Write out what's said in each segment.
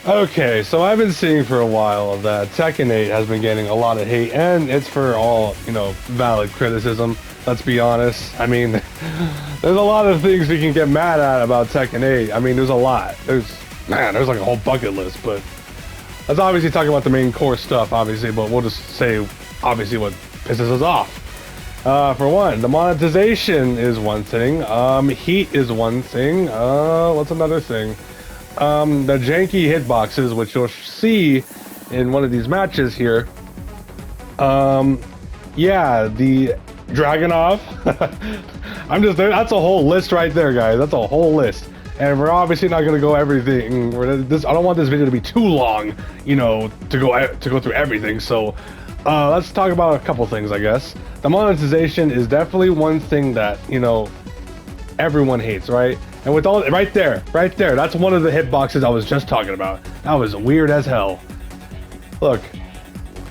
Okay, so I've been seeing for a while that Tekken 8 has been getting a lot of hate, and it's for all, valid criticism. Let's be honest. I mean, there's a lot of things we can get mad at about Tekken 8. I mean, there's a lot. There's like a whole bucket list, but let's obviously talk about the main core stuff, obviously, but we'll just say, obviously, what pisses us off. For one, the monetization is one thing. Heat is one thing. What's another thing? The janky hitboxes, which you'll see in one of these matches here. Yeah, the Dragonov. That's a whole list right there, guys. That's a whole list. And we're obviously not gonna go everything. I don't want this video to be too long, to go through everything. So, let's talk about a couple things, I guess. The monetization is definitely one thing that, everyone hates, right? And with all right there, that's one of the hitboxes I was just talking about. That was weird as hell. Look,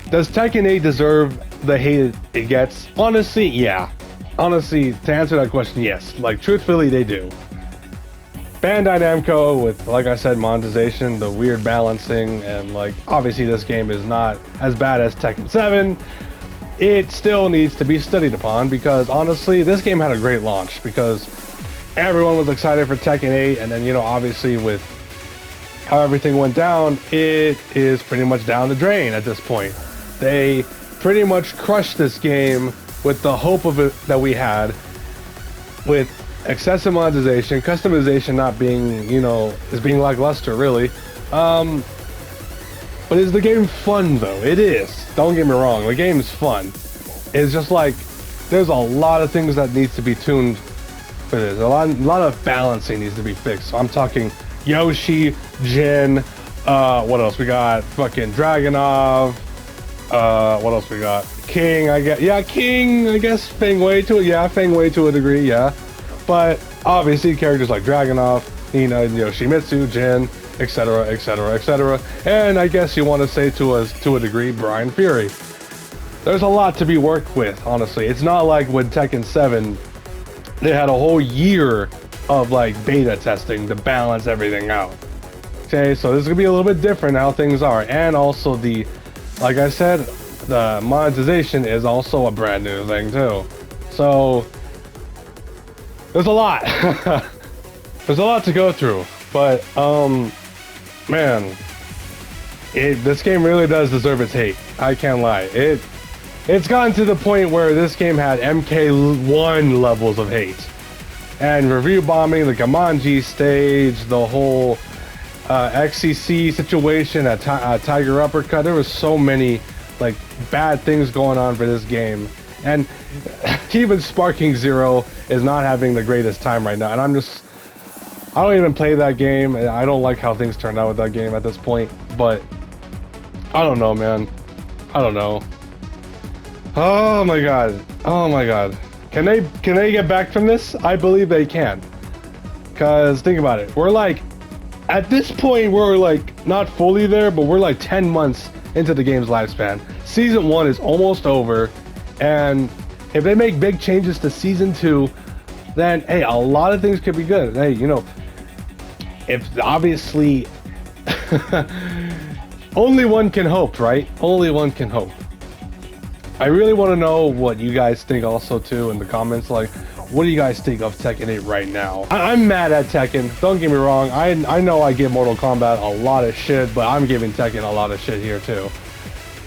does Tekken 8 deserve the hate it gets? Honestly, yeah. Honestly, to answer that question, yes. Like, truthfully, they do. Bandai Namco, with, like I said, monetization, the weird balancing, and, like, obviously this game is not as bad as Tekken 7. It still needs to be studied upon, because, honestly, this game had a great launch, because everyone was excited for Tekken 8, and then, obviously with how everything went down, it is pretty much down the drain at this point. They pretty much crushed this game with the hope of it that we had, with excessive monetization, customization not being, is being lackluster, really. But is the game fun, though? It is. Don't get me wrong, the game's fun. It's just like, there's a lot of things that needs to be tuned for this. A lot of balancing needs to be fixed. So I'm talking Yoshi, Jin, what else we got? Fucking Dragonov. What else we got? King, I guess. Yeah, King, I guess. Feng Wei to it. Yeah, Feng Wei to a degree, yeah. But obviously characters like Dragonov, Nina, Yoshimitsu, Jin, etc., etc., etc. And I guess you want to say to a degree, Brian Fury. There's a lot to be worked with, honestly. It's not like with Tekken 7, they had a whole year of like beta testing to balance everything out. Okay, so this is gonna be a little bit different how things are, and also like I said, the monetization is also a brand new thing too. So there's a lot. There's a lot to go through, but man, this game really does deserve its hate. I can't lie. It's gotten to the point where this game had MK1 levels of hate. And review bombing, the Gamanji stage, the whole XCC situation at Tiger Uppercut. There was so many like bad things going on for this game. And even Sparking Zero is not having the greatest time right now. And I don't even play that game. I don't like how things turned out with that game at this point. But I don't know, man. I don't know. Oh my god. Oh my god. Can they get back from this? I believe they can. Cause think about it. We're like, at this point, we're like not fully there, but we're like 10 months into the game's lifespan. Season 1 is almost over, and if they make big changes to Season 2, then hey, a lot of things could be good. Hey, if obviously only one can hope, right? Only one can hope. I really want to know what you guys think also too in the comments. Like, what do you guys think of Tekken 8 right now? I'm mad at Tekken. Don't get me wrong. I know I give Mortal Kombat a lot of shit, but I'm giving Tekken a lot of shit here too.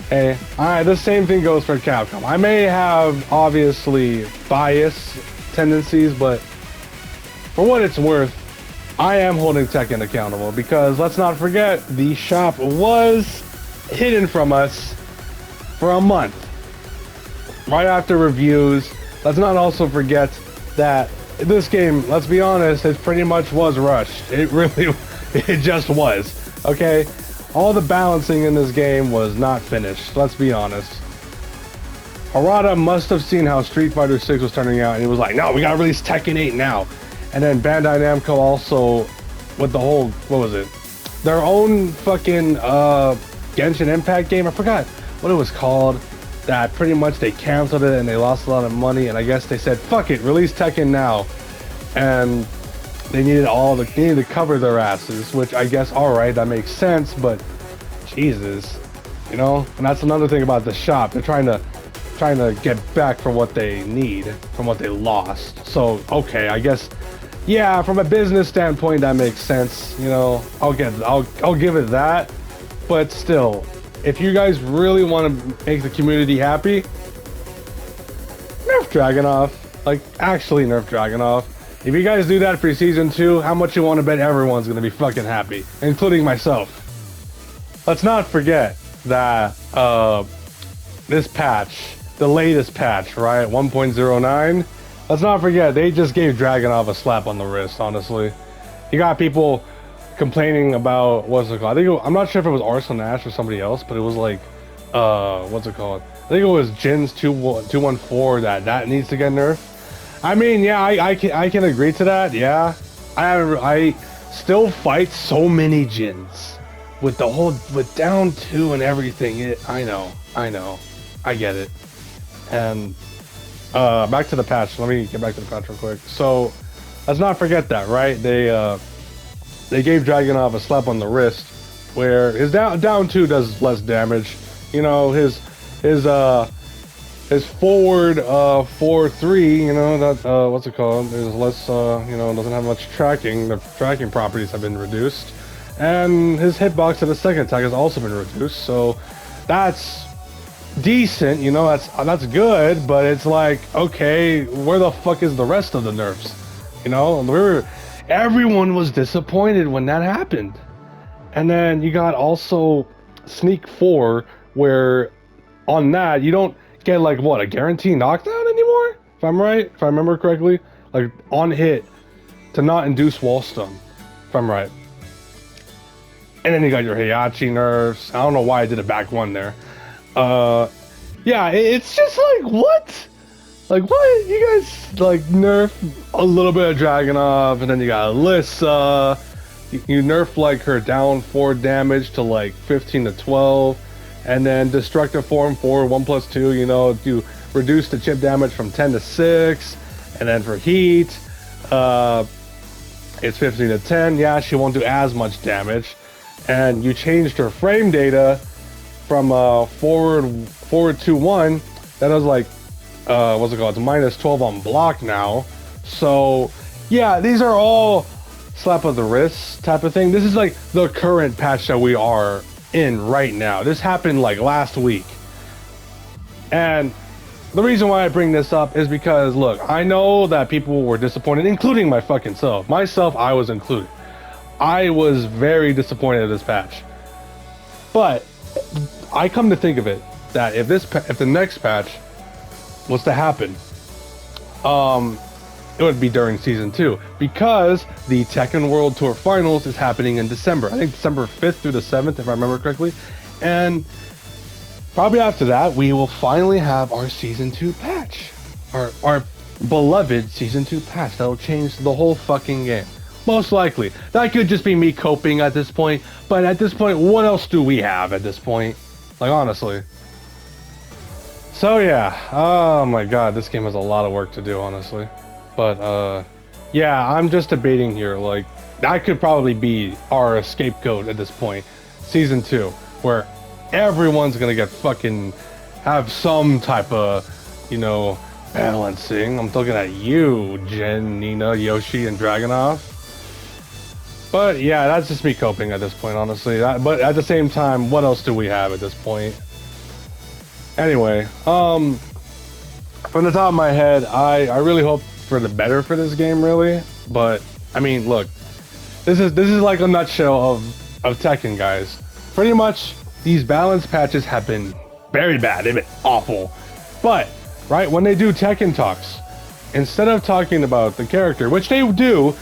Hey, alright, the same thing goes for Capcom. I may have obviously bias tendencies, but for what it's worth, I am holding Tekken accountable because let's not forget, the shop was hidden from us for a month. Right after reviews. Let's not also forget that this game, let's be honest, it pretty much was rushed. It just was. Okay? All the balancing in this game was not finished. Let's be honest. Harada must have seen how Street Fighter 6 was turning out and he was like, no, we gotta release Tekken 8 now. And then Bandai Namco also, with the whole, what was it? Their own fucking Genshin Impact game, I forgot what it was called. That pretty much they canceled it and they lost a lot of money, and I guess they said fuck it, release Tekken now. And they needed they needed to cover their asses, which I guess, all right, that makes sense, but Jesus, you know. And that's another thing about the shop. They're trying to get back from what they need, from what they lost. So okay, I guess, yeah, from a business standpoint, that makes sense. You know, I'll give it that. But still, if you guys really want to make the community happy, nerf Dragunov. Like, actually nerf Dragunov. If you guys do that for season 2, how much you want to bet everyone's gonna be fucking happy, including myself. Let's not forget that this patch, the latest patch, right, 1.09. Let's not forget they just gave Dragunov a slap on the wrist. Honestly, you got people complaining about what's it called? I'm not sure if it was Arslan Ash or somebody else, but it was like, what's it called? I think it was Jin's 214 that needs to get nerfed. I mean, yeah, I can agree to that. Yeah, I still fight so many Jins with down 2 and everything. I know, I get it. And back to the patch. Let me get back to the patch real quick. So let's not forget that, right? They gave Dragunov a slap on the wrist, where his down 2 does less damage. You know, his forward 4-3, you know, that what's it called, is less, you know, doesn't have much tracking. The tracking properties have been reduced, and his hitbox to the second attack has also been reduced. So that's decent, you know, that's good, but it's like, okay, where the fuck is the rest of the nerfs? You know, everyone was disappointed when that happened. And then you got also Sneak 4, where on that you don't get like what, a guarantee knockdown anymore, if I'm right, if I remember correctly, like on hit to not induce wall stun, if I'm right. And then you got your Heihachi nerfs. I don't know why I did a back 1 there. Yeah, it's just like, what? Like, what? You guys, like, nerf a little bit of Dragunov, and then you got Alyssa. You nerf, like, her down 4 damage to, like, 15 to 12. And then Destructive Form 4, 1+2, you know, you reduce the chip damage from 10 to 6. And then for Heat, it's 15 to 10. Yeah, she won't do as much damage. And you changed her frame data from forward 2-1. That was like, what's it called? It's minus 12 on block now. So yeah, these are all slap of the wrist type of thing. This is like the current patch that we are in right now. This happened like last week. And the reason why I bring this up is because, look, I know that people were disappointed, including my fucking self. Myself, I was included. I was very disappointed in this patch. But I come to think of it, that if the next patch was to happen, it would be during season 2, because the Tekken World Tour Finals is happening in December. I think December 5th through the 7th, if I remember correctly. And probably after that, we will finally have our season 2 patch, our beloved season 2 patch that will change the whole fucking game. Most likely. That could just be me coping at this point, but at this point, what else do we have at this point? Like, honestly. So yeah, oh my god, this game has a lot of work to do, honestly. But yeah, I'm just debating here, like, that could probably be our scapegoat at this point. Season 2, where everyone's gonna get have some type of, you know, balancing. I'm looking at you, Jen, Nina, Yoshi, and Dragunov. But yeah, that's just me coping at this point, honestly. But at the same time, what else do we have at this point? Anyway, from the top of my head, I really hope for the better for this game, really. But I mean, look, this is like a nutshell of Tekken, guys. Pretty much, these balance patches have been very bad. They've been awful. But right when they do Tekken talks, instead of talking about the character, which they do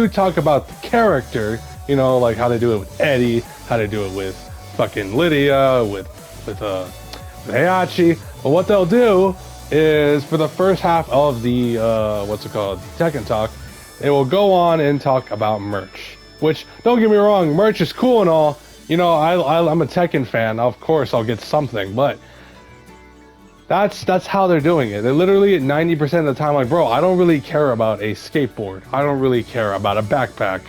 talk about the character, you know, like how they do it with Eddie, how they do it with fucking Lydia, with Heihachi. But what they'll do is, for the first half of the, Tekken talk, they will go on and talk about merch. Which, don't get me wrong, merch is cool and all. You know, I'm a Tekken fan, of course I'll get something, but That's how they're doing it. They're literally 90% of the time like, bro, I don't really care about a skateboard. I don't really care about a backpack.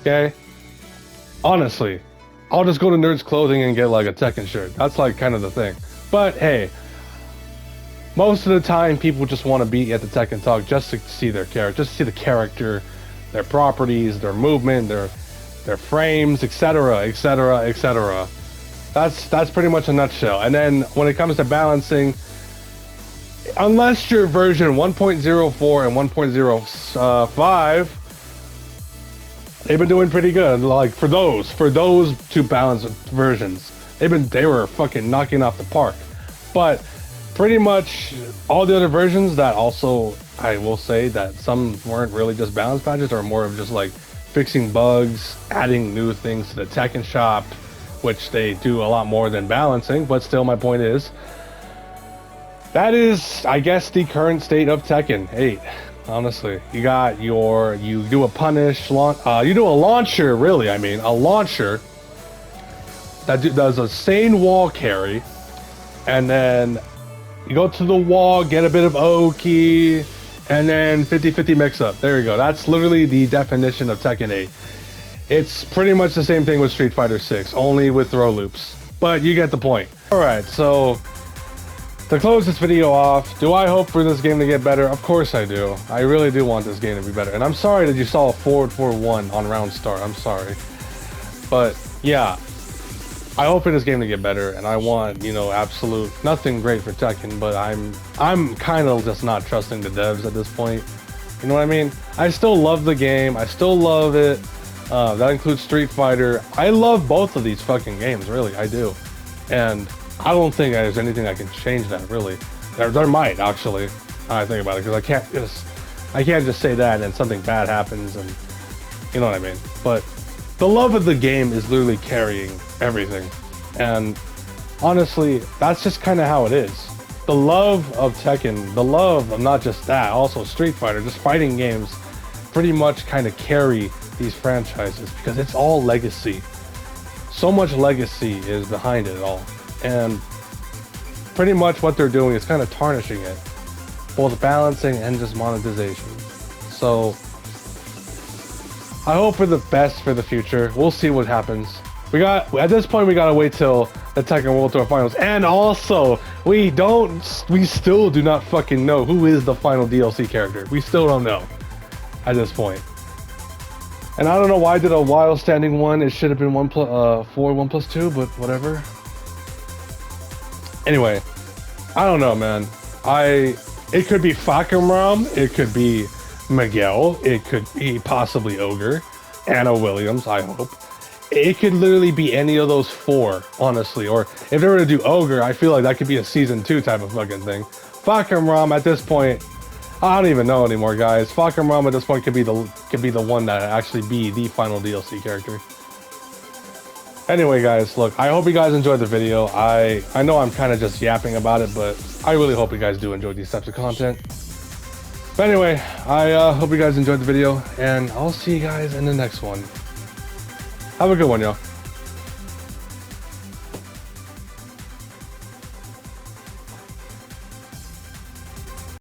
Okay? Honestly, I'll just go to Nerds Clothing and get like a Tekken shirt. That's like kind of the thing. But hey, most of the time people just want to be at the Tekken Talk just to see their character, just to see the character, their properties, their movement, their frames, etc., etc., etc. That's pretty much a nutshell. And then when it comes to balancing, unless your version 1.04 and 1.05, they've been doing pretty good. Like for those two balanced versions, they were fucking knocking off the park. But pretty much all the other versions that also, I will say that some weren't really just balance patches, or more of just like fixing bugs, adding new things to the Tekken shop, which they do a lot more than balancing. But still, my point is, that is, I guess, the current state of Tekken 8. Honestly, you do a punish, you do a launcher, really, I mean, a launcher that does a sane wall carry, and then you go to the wall, get a bit of Oki, and then 50-50 mix-up. There you go. That's literally the definition of Tekken 8. It's pretty much the same thing with Street Fighter 6, only with throw loops. But you get the point. Alright, so to close this video off, do I hope for this game to get better? Of course I do. I really do want this game to be better. And I'm sorry that you saw a forward 4-1 on round start. I'm sorry. But yeah, I hope for this game to get better, and I want, absolute nothing great for Tekken, but I'm kind of just not trusting the devs at this point. You know what I mean? I still love the game. I still love it. That includes Street Fighter. I love both of these fucking games, really. I do. And I don't think there's anything I can change that, really. There might, actually, I think about it, because I can't just say that and then something bad happens, and you know what I mean. But the love of the game is literally carrying everything, and honestly, that's just kind of how it is. The love of Tekken, the love of not just that, also Street Fighter, just fighting games, pretty much kind of carry these franchises, because it's all legacy. So much legacy is behind it all, and pretty much what they're doing is kind of tarnishing it, both balancing and just monetization. So I hope for the best for the future. We'll see what happens. At this point we gotta wait till the Tekken World Tour Finals, and also we still do not fucking know who is the final DLC character. We still don't know at this point. And I don't know why I did a wild standing one. It should have been 1+2, but whatever. Anyway, I don't know, man. It could be Fakamram, it could be Miguel, it could be possibly Ogre, Anna Williams, I hope. It could literally be any of those four, honestly. Or if they were to do Ogre, I feel like that could be a season 2 type of fucking thing. Fakamram at this point, I don't even know anymore, guys. Fakamram at this point could be the one that actually be the final DLC character. Anyway, guys, look, I hope you guys enjoyed the video. I know I'm kind of just yapping about it, but I really hope you guys do enjoy these types of content. But anyway, I hope you guys enjoyed the video, and I'll see you guys in the next one. Have a good one, y'all.